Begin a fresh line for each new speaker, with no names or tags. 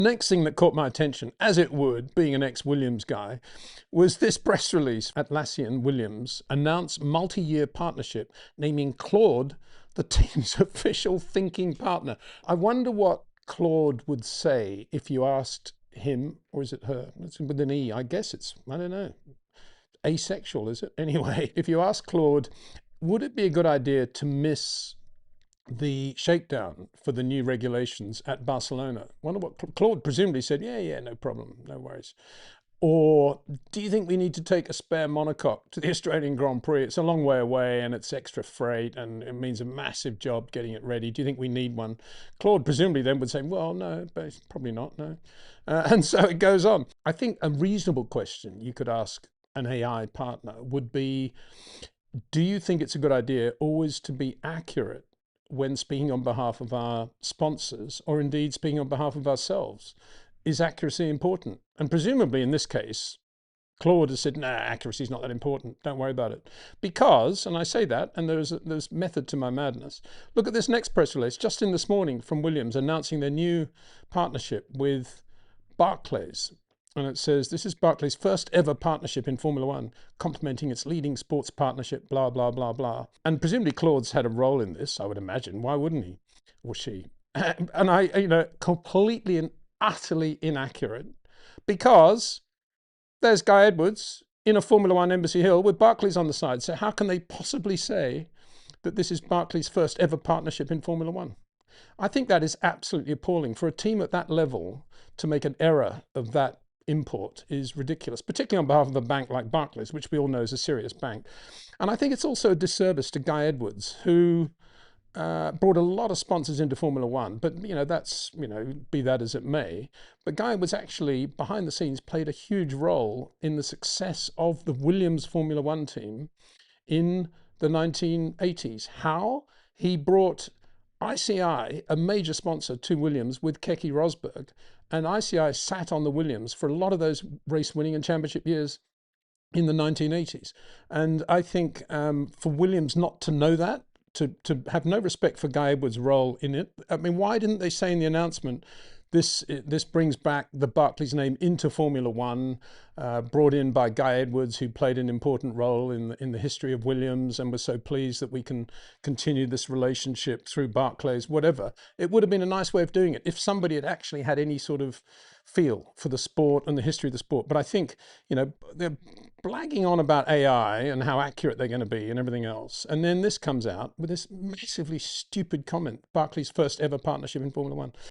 Next thing that caught my attention, as it would, being an ex-Williams guy, was this press release. Atlassian Williams announced multi-year partnership, naming Claude the team's official thinking partner. I wonder what Claude would say if you asked him, or is it her? It's with an E, I guess it's, I don't know, asexual, is it? Anyway, if you ask Claude, would it be a good idea to miss the shakedown for the new regulations at Barcelona? Wonder what Claude presumably said, yeah, no problem, no worries. Or do you think we need to take a spare monocoque to the Australian Grand Prix? It's a long way away and it's extra freight and it means a massive job getting it ready. Do you think we need one? Claude presumably then would say, well, no, but probably not, no. And so it goes on. I think a reasonable question you could ask an AI partner would be, do you think it's a good idea always to be accurate when speaking on behalf of our sponsors, or indeed speaking on behalf of ourselves? Is accuracy important? And presumably in this case, Claude has said, nah, accuracy is not that important. Don't worry about it. Because, and I say that, and there's method to my madness. Look at this next press release, just in this morning from Williams, announcing their new partnership with Barclays. And it says, this is Barclays' first ever partnership in Formula One, complementing its leading sports partnership, blah, blah, blah, blah. And presumably Claude's had a role in this, I would imagine. Why wouldn't he? Or she? And I, completely and utterly inaccurate, because there's Guy Edwards in a Formula One Embassy Hill with Barclays on the side. So how can they possibly say that this is Barclays' first ever partnership in Formula One? I think that is absolutely appalling. For a team at that level to make an error of that import is ridiculous, particularly on behalf of a bank like Barclays, which we all know is a serious bank. And I think it's also a disservice to Guy Edwards, who brought a lot of sponsors into Formula One, but that's, be that as it may. But Guy was actually behind the scenes, played a huge role in the success of the Williams Formula One team in the 1980s. How? He brought ICI, a major sponsor, to Williams with Keke Rosberg, and ICI sat on the Williams for a lot of those race winning and championship years in the 1980s. And I think for Williams not to know that, to have no respect for Guy Edwards' role in it. I mean, why didn't they say in the announcement, this brings back the Barclays name into Formula One, brought in by Guy Edwards, who played an important role in the history of Williams, and was so pleased that we can continue this relationship through Barclays, whatever. It would have been a nice way of doing it if somebody had actually had any sort of feel for the sport and the history of the sport. But I think, they're blagging on about AI and how accurate they're going to be and everything else. And then this comes out with this massively stupid comment, Barclays' first ever partnership in Formula One.